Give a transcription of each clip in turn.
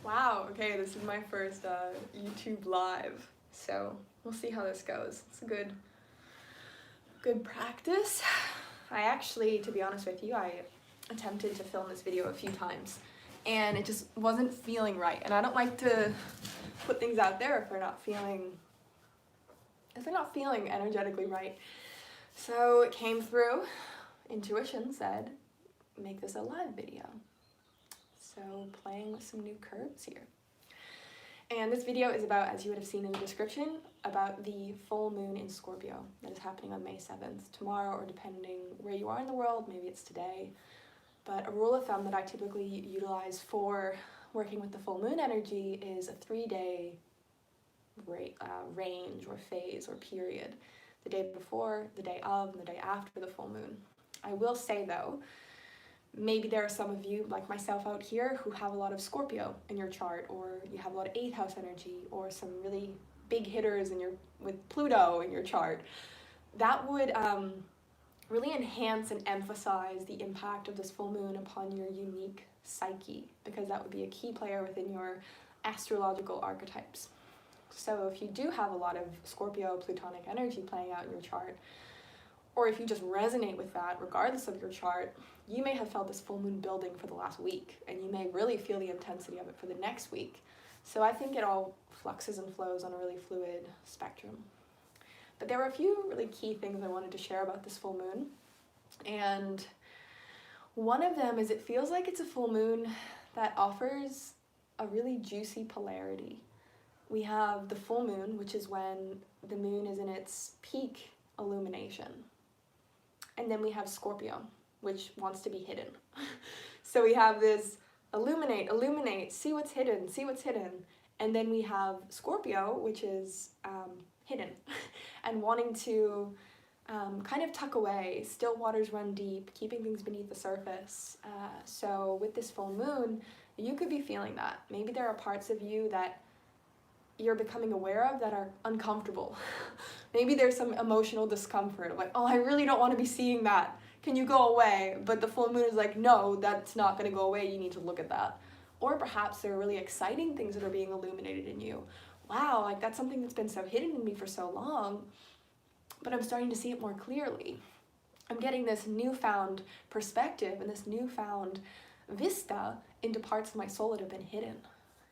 Wow, okay, this is my first YouTube live, so we'll see how this goes. It's a good practice. I actually, to be honest with you, I attempted to film this video a few times and it just wasn't feeling right. And I don't like to put things out there if they're not feeling energetically right. So it came through. Intuition said, make this a live video. So playing with some new curves here. And this video is about, as you would have seen in the description, about the full moon in Scorpio that is happening on May 7th, tomorrow, or depending where you are in the world, maybe it's today. But a rule of thumb that I typically utilize for working with the full moon energy is a 3-day range or phase or period. The day before, the day of, and the day after the full moon. I will say though, maybe there are some of you, like myself out here, who have a lot of Scorpio in your chart, or you have a lot of 8th house energy, or some really big hitters with Pluto in your chart. That would really enhance and emphasize the impact of this full moon upon your unique psyche, because that would be a key player within your astrological archetypes. So if you do have a lot of Scorpio Plutonic energy playing out in your chart, or if you just resonate with that regardless of your chart, you may have felt this full moon building for the last week, and you may really feel the intensity of it for the next week. So I think it all fluxes and flows on a really fluid spectrum. But there were a few really key things I wanted to share about this full moon. And one of them is it feels like it's a full moon that offers a really juicy polarity. We have the full moon, which is when the moon is in its peak illumination. And then we have Scorpio, which wants to be hidden. So we have this illuminate, see what's hidden. And then we have Scorpio, which is hidden and wanting to kind of tuck away, still waters run deep, keeping things beneath the surface. So with this full moon, you could be feeling that. Maybe there are parts of you that you're becoming aware of that are uncomfortable. Maybe there's some emotional discomfort, like, oh, I really don't want to be seeing that. Can you go away? But the full moon is like, no, that's not going to go away. You need to look at that. Or perhaps there are really exciting things that are being illuminated in you. Wow, like that's something that's been so hidden in me for so long, but I'm starting to see it more clearly. I'm getting this newfound perspective and this newfound vista into parts of my soul that have been hidden.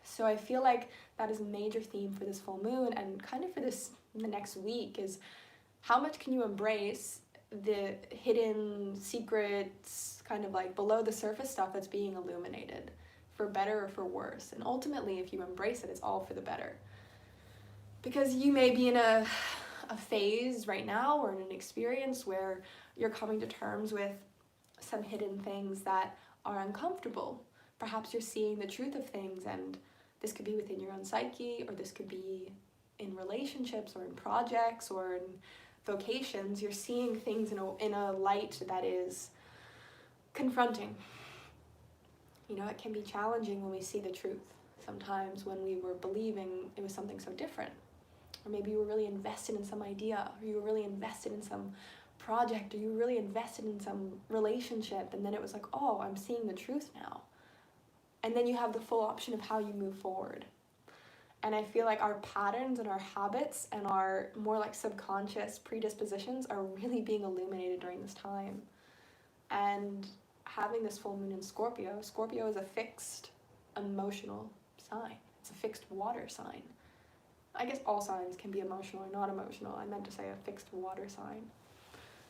So I feel like that is a major theme for this full moon, and kind of for the next week, is how much can you embrace the hidden secrets, kind of like below the surface stuff that's being illuminated, for better or for worse. And ultimately, if you embrace it, it's all for the better. Because you may be in a phase right now, or in an experience where you're coming to terms with some hidden things that are uncomfortable. Perhaps you're seeing the truth of things, and this could be within your own psyche, or this could be in relationships, or in projects, or in vocations. You're seeing things in a light that is confronting. You know, it can be challenging when we see the truth. Sometimes when we were believing it was something so different. Or maybe you were really invested in some idea, or you were really invested in some project, or you were really invested in some relationship, and then it was like, oh, I'm seeing the truth now. And then you have the full option of how you move forward. And I feel like our patterns and our habits and our more like subconscious predispositions are really being illuminated during this time. And having this full moon in Scorpio, Scorpio is a fixed emotional sign. It's a fixed water sign. I guess all signs can be emotional or not emotional. I meant to say a fixed water sign.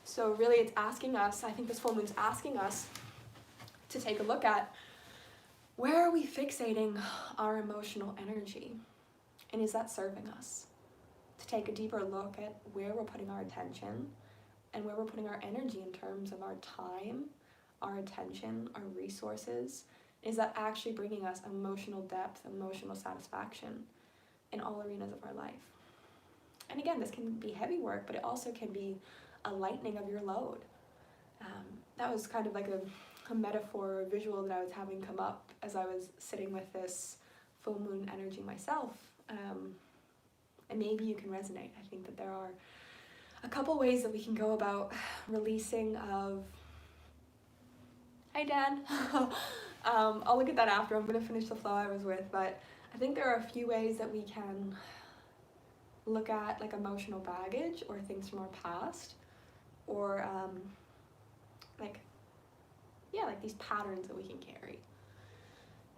So really it's asking us, I think this full moon's asking us to take a look at, where are we fixating our emotional energy? And is that serving us? To take a deeper look at where we're putting our attention and where we're putting our energy in terms of our time, our attention, our resources. Is that actually bringing us emotional depth, emotional satisfaction in all arenas of our life? And again, this can be heavy work, but it also can be a lightening of your load. That was kind of like a metaphor or visual that I was having come up as I was sitting with this full moon energy myself. And maybe you can resonate. I think that there are a couple ways that we can go about releasing of Hi, Dan. I'll look at that after. I'm going to finish the flow I was with, but I think there are a few ways that we can look at like emotional baggage or things from our past, or like these patterns that we can carry.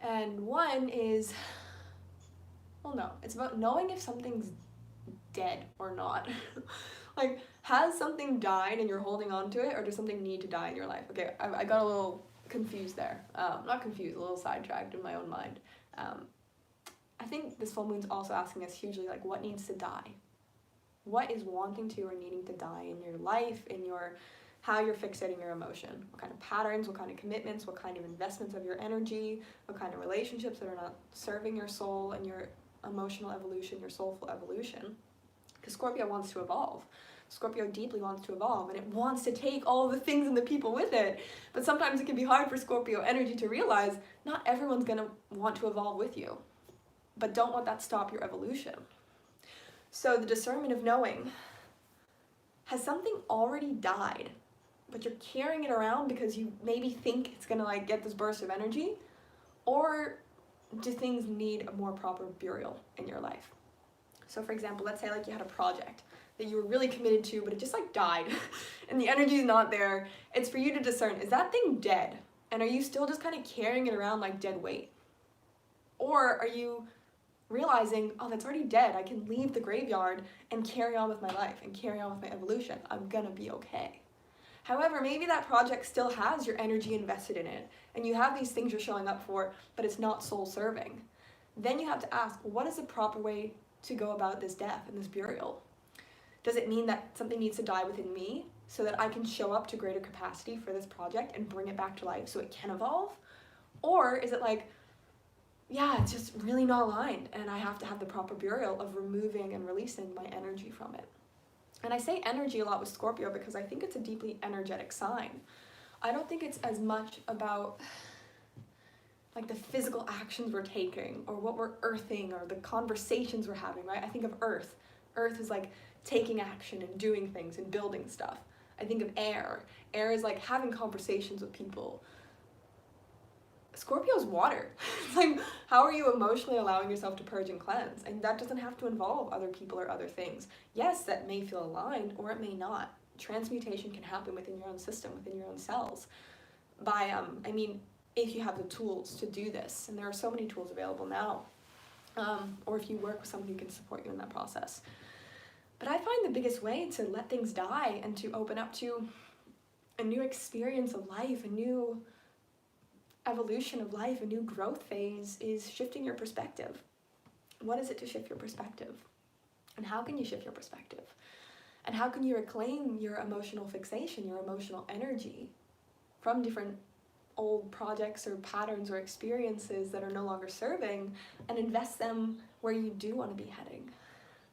And one is, well, no, it's about knowing if something's dead or not. Like, has something died and you're holding on to it, or does something need to die in your life? Okay, I got a little confused there. Not confused, a little sidetracked in my own mind. I think this full moon's also asking us hugely, like, what needs to die? What is wanting to or needing to die in your life, in your how you're fixating your emotion? What kind of patterns, what kind of commitments, what kind of investments of your energy, what kind of relationships that are not serving your soul and your emotional evolution, your soulful evolution? Because Scorpio wants to evolve. Scorpio deeply wants to evolve, and it wants to take all the things and the people with it. But sometimes it can be hard for Scorpio energy to realize not everyone's going to want to evolve with you. But don't let that stop your evolution. So the discernment of knowing, has something already died, but you're carrying it around because you maybe think it's going to like get this burst of energy? Or do things need a more proper burial in your life? So for example, let's say like you had a project that you were really committed to, but it just like died and the energy is not there. It's for you to discern, is that thing dead? And are you still just kind of carrying it around like dead weight? Or are you realizing, oh, that's already dead. I can leave the graveyard and carry on with my life and carry on with my evolution. I'm gonna be okay. However, maybe that project still has your energy invested in it and you have these things you're showing up for, but it's not soul serving. Then you have to ask, what is the proper way to go about this death and this burial? Does it mean that something needs to die within me so that I can show up to greater capacity for this project and bring it back to life so it can evolve? Or is it like, yeah, it's just really not aligned and I have to have the proper burial of removing and releasing my energy from it? And I say energy a lot with Scorpio because I think it's a deeply energetic sign. I don't think it's as much about like the physical actions we're taking or what we're earthing or the conversations we're having, right? I think of earth. Earth is like taking action and doing things and building stuff. I think of air. Air is like having conversations with people. Scorpio's water. It's like, how are you emotionally allowing yourself to purge and cleanse? And that doesn't have to involve other people or other things. Yes, that may feel aligned or it may not. Transmutation can happen within your own system, within your own cells. By, if you have the tools to do this, and there are so many tools available now, or if you work with someone who can support you in that process. But I find the biggest way to let things die and to open up to a new experience of life, a new evolution of life, a new growth phase, is shifting your perspective. What is it to shift your perspective? And how can you shift your perspective? And how can you reclaim your emotional fixation, your emotional energy from different old projects or patterns or experiences that are no longer serving and invest them where you do want to be heading?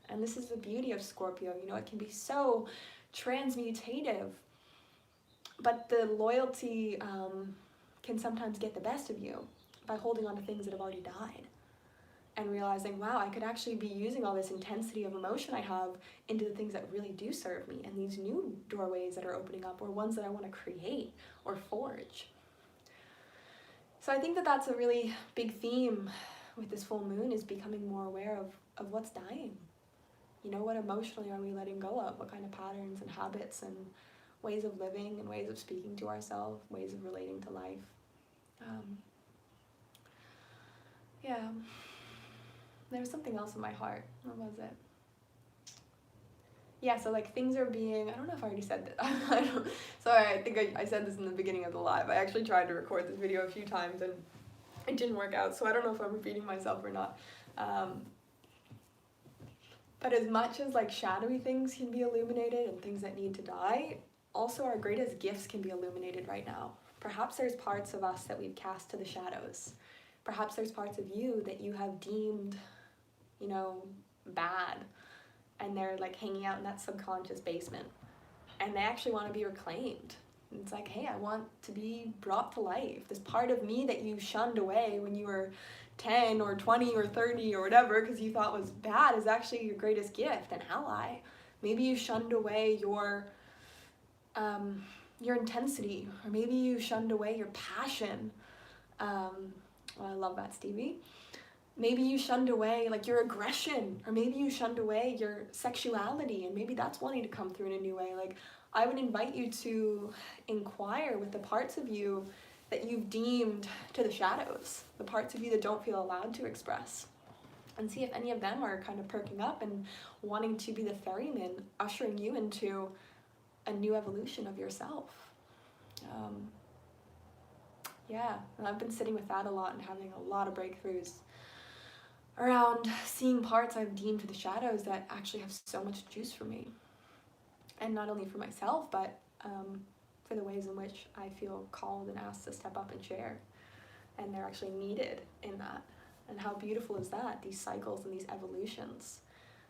And this is the beauty of Scorpio. You know, it can be so transmutative, but the loyalty can sometimes get the best of you by holding on to things that have already died and realizing, wow, I could actually be using all this intensity of emotion I have into the things that really do serve me and these new doorways that are opening up or ones that I want to create or forge. So I think that that's a really big theme with this full moon, is becoming more aware of what's dying. You know, what emotionally are we letting go of? What kind of patterns and habits and ways of living and ways of speaking to ourselves, ways of relating to life. Yeah, there was something else in my heart. What was it? Yeah, so like things are being, I don't know if I already said that. Sorry, I think I said this in the beginning of the live. I actually tried to record this video a few times and it didn't work out, so I don't know if I'm repeating myself or not. But as much as like shadowy things can be illuminated and things that need to die, also our greatest gifts can be illuminated right now. Perhaps there's parts of us that we've cast to the shadows. Perhaps there's parts of you that you have deemed, you know, bad, and they're like hanging out in that subconscious basement, and they actually want to be reclaimed. And it's like, hey, I want to be brought to life. This part of me that you shunned away when you were 10 or 20 or 30 or whatever because you thought was bad is actually your greatest gift and ally. Maybe you shunned away your your intensity, or maybe you shunned away your passion. Well, I love that, Stevie. Maybe you shunned away like your aggression, or maybe you shunned away your sexuality, and maybe that's wanting to come through in a new way. Like, I would invite you to inquire with the parts of you that you've deemed to the shadows, the parts of you that don't feel allowed to express, and see if any of them are kind of perking up and wanting to be the ferryman, ushering you into a new evolution of yourself. Yeah, and I've been sitting with that a lot and having a lot of breakthroughs around seeing parts I've deemed to the shadows that actually have so much juice for me. And not only for myself, but for the ways in which I feel called and asked to step up and share. And they're actually needed in that. And how beautiful is that, these cycles and these evolutions.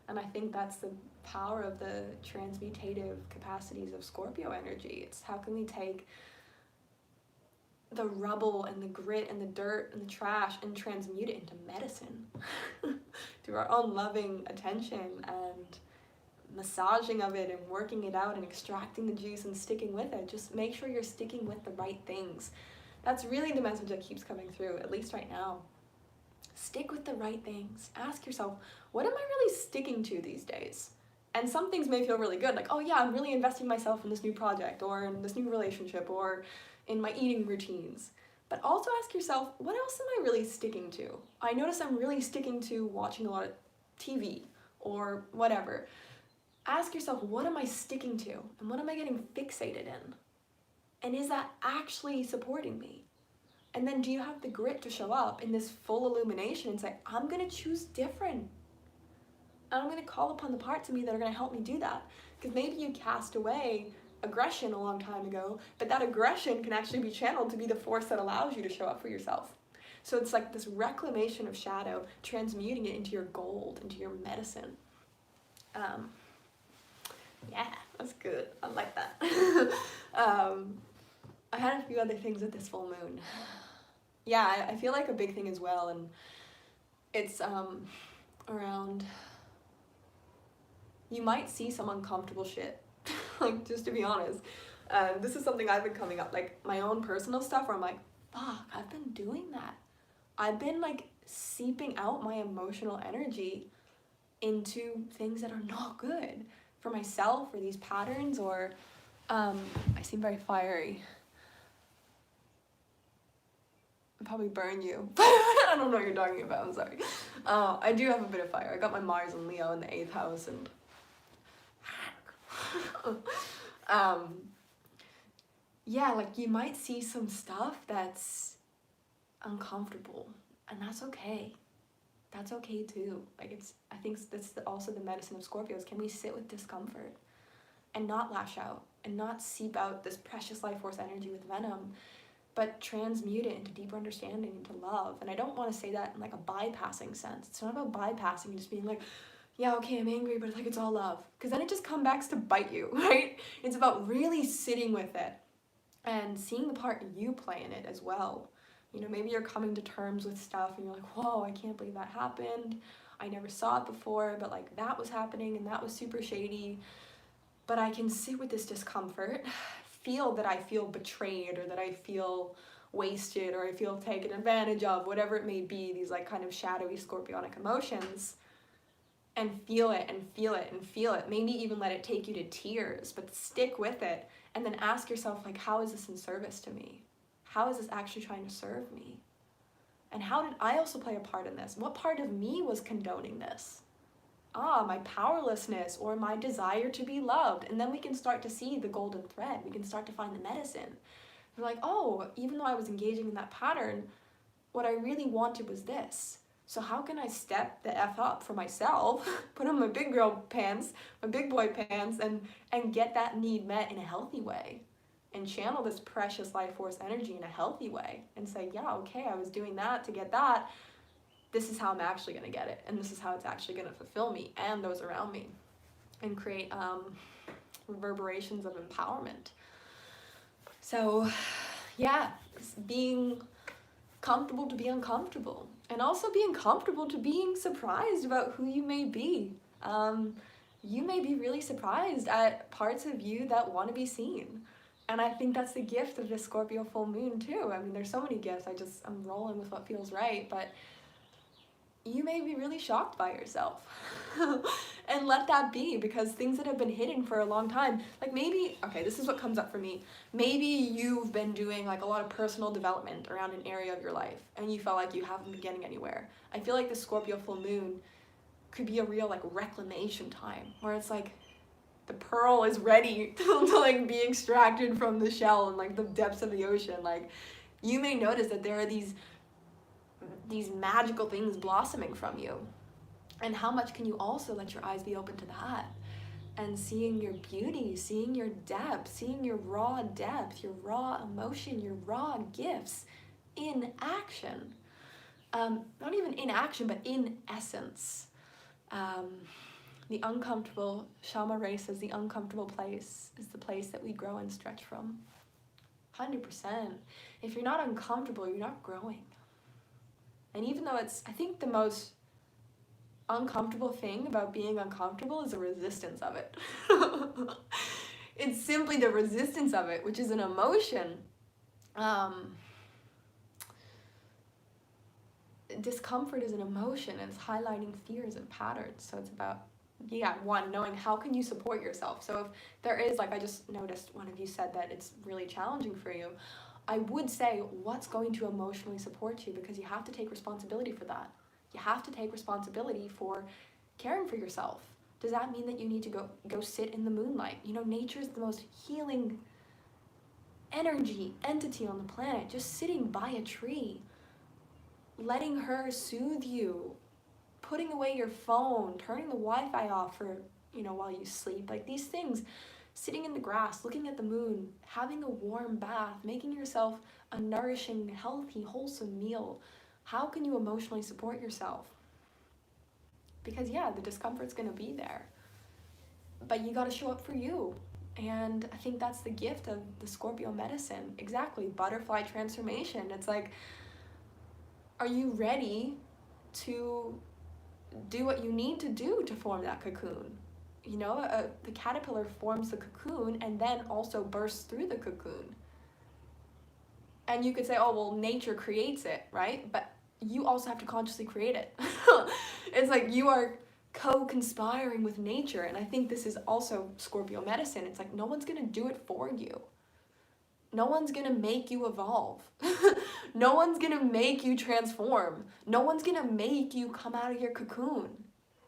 And I think that's the power of the transmutative capacities of Scorpio energy. It's how can we take the rubble and the grit and the dirt and the trash and transmute it into medicine through our own loving attention and massaging of it and working it out and extracting the juice and sticking with it. Just make sure you're sticking with the right things. That's really the message that keeps coming through, at least right now. Stick with the right things. Ask yourself, what am I really sticking to these days? And some things may feel really good, like, oh yeah, I'm really investing myself in this new project or in this new relationship or in my eating routines. But also ask yourself, what else am I really sticking to? I notice I'm really sticking to watching a lot of TV or whatever. Ask yourself, what am I sticking to? And what am I getting fixated in? And is that actually supporting me? And then do you have the grit to show up in this full illumination and say, I'm gonna choose different. And I'm gonna call upon the parts of me that are gonna help me do that. Because maybe you cast away aggression a long time ago, but that aggression can actually be channeled to be the force that allows you to show up for yourself. So it's like this reclamation of shadow, transmuting it into your gold, into your medicine. Yeah, that's good. I like that. I had a few other things with this full moon. Yeah, I feel like a big thing as well, and it's around, you might see some uncomfortable shit. Like, just to be honest, this is something I've been coming up, like my own personal stuff where I'm like, fuck, I've been doing that. I've been like seeping out my emotional energy into things that are not good for myself, or these patterns, or I seem very fiery. I'll probably burn you. I don't know what you're talking about, I'm sorry. I do have a bit of fire. I got my Mars and Leo in the 8th house, and yeah, like you might see some stuff that's uncomfortable, and that's okay. That's okay too. Like, I think that's also the medicine of Scorpios. Can we sit with discomfort and not lash out and not seep out this precious life force energy with venom, but transmute it into deeper understanding, into love? And I don't want to say that in like a bypassing sense. It's not about bypassing and just being like, yeah, okay, I'm angry, but like it's all love. Because then it just comes back to bite you, right? It's about really sitting with it and seeing the part you play in it as well. You know, maybe you're coming to terms with stuff and you're like, whoa, I can't believe that happened. I never saw it before, but like that was happening and that was super shady. But I can sit with this discomfort, feel that I feel betrayed, or that I feel wasted, or I feel taken advantage of, whatever it may be, these like kind of shadowy scorpionic emotions, and feel it and feel it and feel it. Maybe even let it take you to tears, but stick with it, and then ask yourself, like, how is this in service to me? How is this actually trying to serve me? And how did I also play a part in this? What part of me was condoning this? My powerlessness or my desire to be loved. And then we can start to see the golden thread. We can start to find the medicine. We're like, oh, even though I was engaging in that pattern, what I really wanted was this. So how can I step the F up for myself, put on my big girl pants, my big boy pants, and get that need met in a healthy way? And channel this precious life force energy in a healthy way and say, yeah, okay, I was doing that to get that. This is how I'm actually going to get it. And this is how it's actually going to fulfill me and those around me, and create reverberations of empowerment. So yeah, being comfortable to be uncomfortable, and also being comfortable to being surprised about who you may be. You may be really surprised at parts of you that want to be seen. And I think that's the gift of this Scorpio full moon too. I mean, there's so many gifts. I'm rolling with what feels right, but you may be really shocked by yourself. And let that be, because things that have been hidden for a long time, like maybe, okay, this is what comes up for me. Maybe you've been doing like a lot of personal development around an area of your life and you felt like you haven't been getting anywhere. I feel like the Scorpio full moon could be a real like reclamation time where it's like the pearl is ready to like be extracted from the shell and like the depths of the ocean. Like you may notice that there are these magical things blossoming from you. And how much can you also let your eyes be open to that? And seeing your beauty, seeing your depth, seeing your raw depth, your raw emotion, your raw gifts in action. Not even in action, but in essence. The uncomfortable, Shama Ray says, the uncomfortable place is the place that we grow and stretch from. 100%. If you're not uncomfortable, you're not growing. And even though I think the most uncomfortable thing about being uncomfortable is the resistance of it. It's simply the resistance of it, which is an emotion. Discomfort is an emotion, and it's highlighting fears and patterns. So it's about, one, knowing how can you support yourself. So if there is, like I just noticed one of you said that it's really challenging for you, I would say, what's going to emotionally support you? Because you have to take responsibility for that. You have to take responsibility for caring for yourself. Does that mean that you need to go sit in the moonlight? You know, nature is the most healing entity on the planet. Just sitting by a tree, letting her soothe you, putting away your phone, turning the Wi-Fi off for, while you sleep. Like these things, sitting in the grass, looking at the moon, having a warm bath, making yourself a nourishing, healthy, wholesome meal. How can you emotionally support yourself? Because the discomfort's gonna be there, but you gotta show up for you. And I think that's the gift of the Scorpio medicine. Exactly, butterfly transformation. It's like, are you ready to do what you need to do to form that cocoon? The caterpillar forms the cocoon and then also bursts through the cocoon. And you could say, oh, well, nature creates it, right? But you also have to consciously create it. It's like you are co-conspiring with nature. And I think this is also Scorpio medicine. It's like no one's going to do it for you. No one's going to make you evolve. No one's going to make you transform. No one's going to make you come out of your cocoon.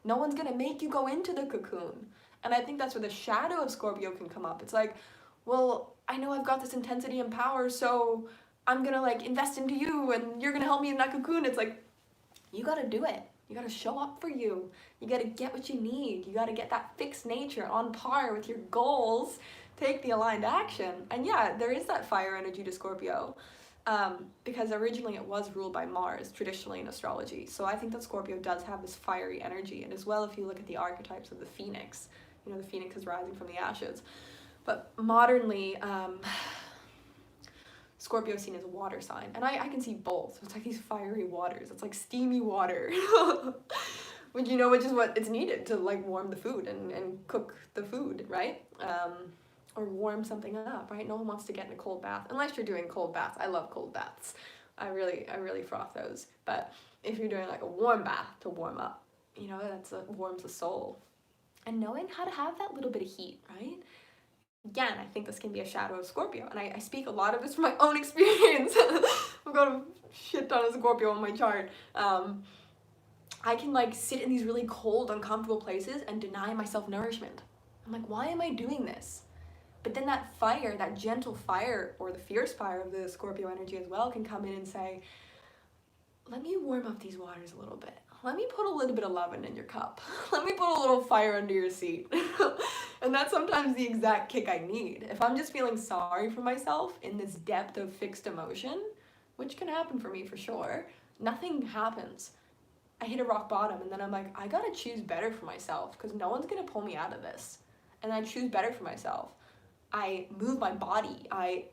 No one's going to make you go into the cocoon. And I think that's where the shadow of Scorpio can come up. It's like, well, I know I've got this intensity and power, so I'm going to like invest into you and you're going to help me in that cocoon. It's like, you got to do it. You got to show up for you. You got to get what you need. You got to get that fixed nature on par with your goals. Take the aligned action. And there is that fire energy to Scorpio. Because originally it was ruled by Mars, traditionally in astrology. So I think that Scorpio does have this fiery energy. And as well, if you look at the archetypes of the phoenix, the phoenix is rising from the ashes. But modernly, Scorpio is seen as a water sign. And I can see both. It's like these fiery waters. It's like steamy water. Which is what it's needed to like warm the food and cook the food, right? Or warm something up, right? No one wants to get in a cold bath, unless you're doing cold baths. I love cold baths. I really froth those. But if you're doing like a warm bath to warm up, warms the soul. And knowing how to have that little bit of heat, right? Again, I think this can be a shadow of Scorpio. And I speak a lot of this from my own experience. I've got a shit ton of Scorpio on my chart. I can like sit in these really cold, uncomfortable places and deny myself nourishment. I'm like, why am I doing this? But then that fire, that gentle fire, or the fierce fire of the Scorpio energy as well, can come in and say, let me warm up these waters a little bit. Let me put a little bit of loving in your cup. Let me put a little fire under your seat. And that's sometimes the exact kick I need. If I'm just feeling sorry for myself in this depth of fixed emotion, which can happen for me for sure, nothing happens. I hit a rock bottom and then I'm like, I gotta choose better for myself because no one's gonna pull me out of this. And I choose better for myself. I move my body. I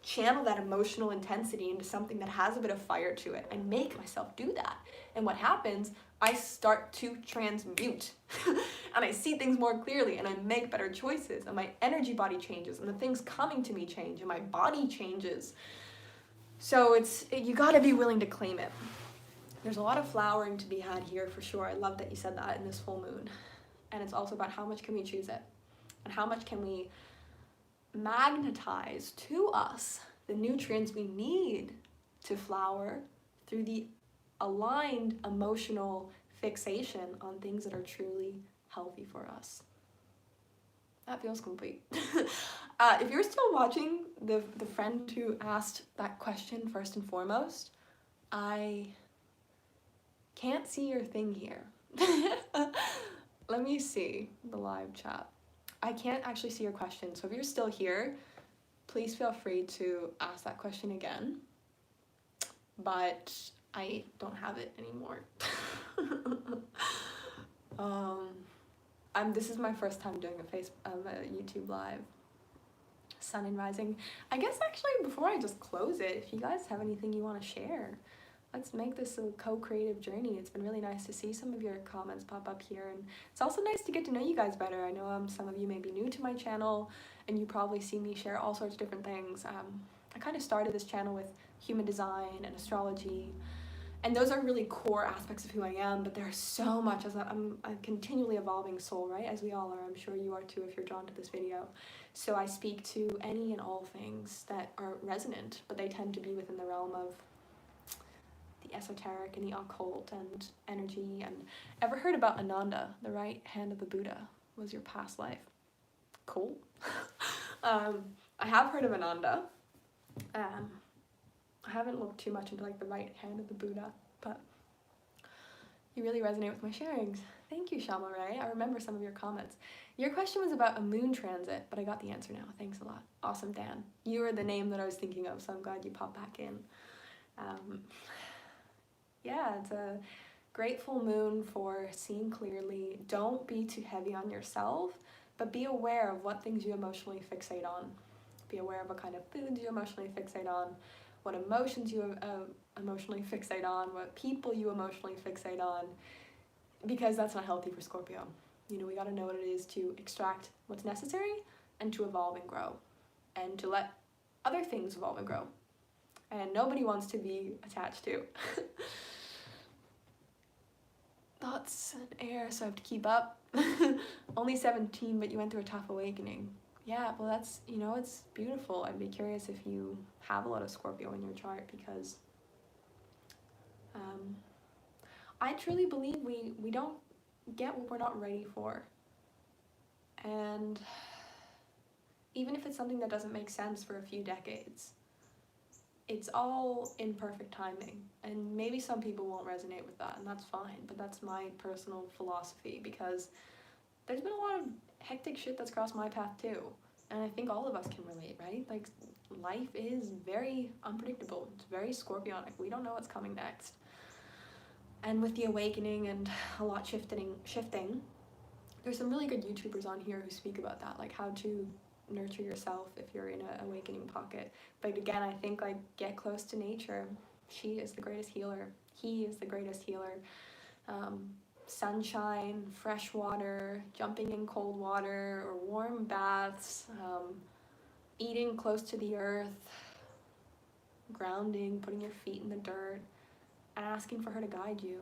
channel that emotional intensity into something that has a bit of fire to it. I make myself do that. And what happens, I start to transmute and I see things more clearly and I make better choices and my energy body changes and the things coming to me change and my body changes. So you gotta be willing to claim it. There's a lot of flowering to be had here for sure. I love that you said that in this full moon. And it's also about how much can we choose it and how much can we magnetize to us the nutrients we need to flower through the aligned emotional fixation on things that are truly healthy for us. That feels complete. If you're still watching, the friend who asked that question first and foremost, I can't see your thing here. Let me see the live chat. I can't actually see your question, so if you're still here, please feel free to ask that question again. But I don't have it anymore. This is my first time doing a YouTube live. Sun and rising. I guess actually before I just close it, if you guys have anything you want to share, let's make this a co-creative journey. It's been really nice to see some of your comments pop up here, and it's also nice to get to know you guys better. I know some of you may be new to my channel, and you probably see me share all sorts of different things. I kind of started this channel with human design and astrology, and those are really core aspects of who I am, but there's so much as I'm a continually evolving soul, right? As we all are. I'm sure you are too if you're drawn to this video. So I speak to any and all things that are resonant, but they tend to be within the realm of the esoteric and the occult and energy. And ever heard about Ananda, the right hand of the Buddha was your past life? Cool. I have heard of Ananda. I haven't looked too much into like the right hand of the Buddha, but you really resonate with my sharings. Thank you, Shama Ray. I remember some of your comments. Your question was about a moon transit, but I got the answer now. Thanks a lot. Awesome, Dan. You were the name that I was thinking of, so I'm glad you popped back in. Yeah, it's a great full moon for seeing clearly. Don't be too heavy on yourself, but be aware of what things you emotionally fixate on. Be aware of what kind of foods you emotionally fixate on, what emotions you emotionally fixate on, what people you emotionally fixate on, because that's not healthy for Scorpio. You know, we gotta know what it is to extract what's necessary and to evolve and grow, and to let other things evolve and grow. And nobody wants to be attached to. Thoughts and air, so I have to keep up. Only 17, but you went through a tough awakening. Yeah, well that's, you know, it's beautiful. I'd be curious if you have a lot of Scorpio in your chart, because I truly believe we don't get what we're not ready for. And even if it's something that doesn't make sense for a few decades, it's all in perfect timing. And maybe some people won't resonate with that, and that's fine, but that's my personal philosophy, because there's been a lot of hectic shit that's crossed my path too. And I think all of us can relate, right? Like, life is very unpredictable. It's very scorpionic. We don't know what's coming next. And with the awakening and a lot shifting, there's some really good YouTubers on here who speak about that, like how to nurture yourself if you're in an awakening pocket. But again, I think, like, get close to nature. She is the greatest healer. He is the greatest healer. Sunshine, fresh water, jumping in cold water or warm baths, eating close to the earth, grounding, putting your feet in the dirt, and asking for her to guide you.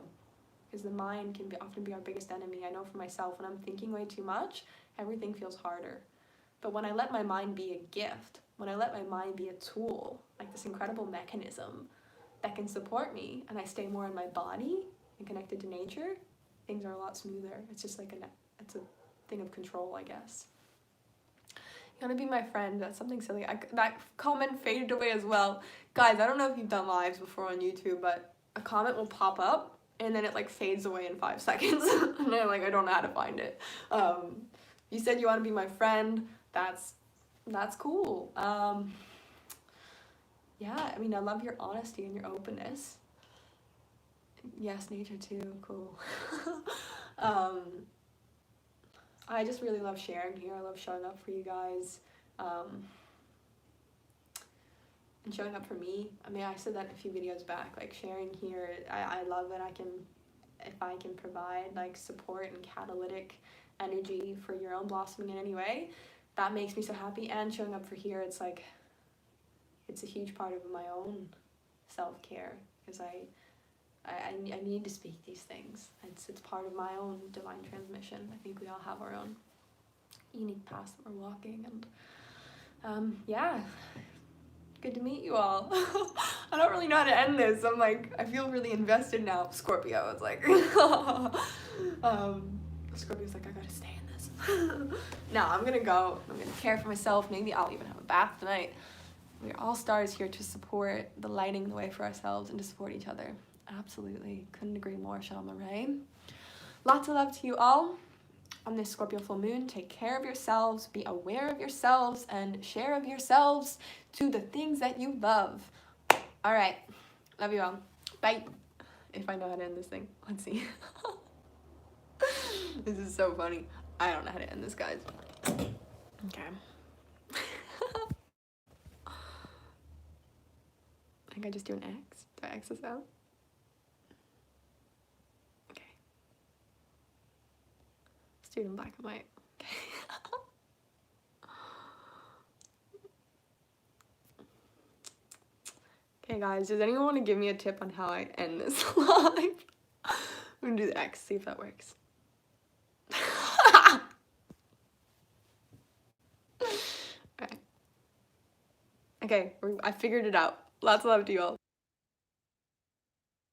Because the mind can often be our biggest enemy. I know for myself, when I'm thinking way too much, everything feels harder. But when I let my mind be a gift, when I let my mind be a tool, like this incredible mechanism that can support me, and I stay more in my body and connected to nature, things are a lot smoother. It's just like it's a thing of control, I guess. You wanna be my friend? That's something silly. That comment faded away as well. Guys, I don't know if you've done lives before on YouTube, but a comment will pop up and then it like fades away in 5 seconds. And then like I don't know how to find it. You said you want to be my friend. That's cool. Yeah, I mean, I love your honesty and your openness. Yes, nature too, cool. I just really love sharing here. I love showing up for you guys. and showing up for me. I mean, I said that in a few videos back, like sharing here, I love that if I can provide like support and catalytic energy for your own blossoming in any way, that makes me so happy. And showing up for here, it's like, it's a huge part of my own self-care, because I need to speak these things. It's part of my own divine transmission. I think we all have our own unique paths that we're walking, and yeah, good to meet you all. I don't really know how to end this. I'm like, I feel really invested now. Scorpio, it's like, Scorpio's like, I gotta stay in this. No, I'm gonna go. I'm gonna care for myself. Maybe I'll even have a bath tonight. We're all stars here to support the lighting the way for ourselves and to support each other. Absolutely. Couldn't agree more, Shalma Ray. Lots of love to you all on this Scorpio full moon. Take care of yourselves, be aware of yourselves, and share of yourselves to the things that you love. All right. Love you all. Bye. If I know how to end this thing. Let's see. This is so funny. I don't know how to end this, guys. Okay. I think I just do an X. Do I X this out? Okay. Let's do it in black and white. Okay. Okay, guys, does anyone want to give me a tip on how I end this live? I'm gonna do the X, see if that works. Okay, I figured it out. Lots of love to you all.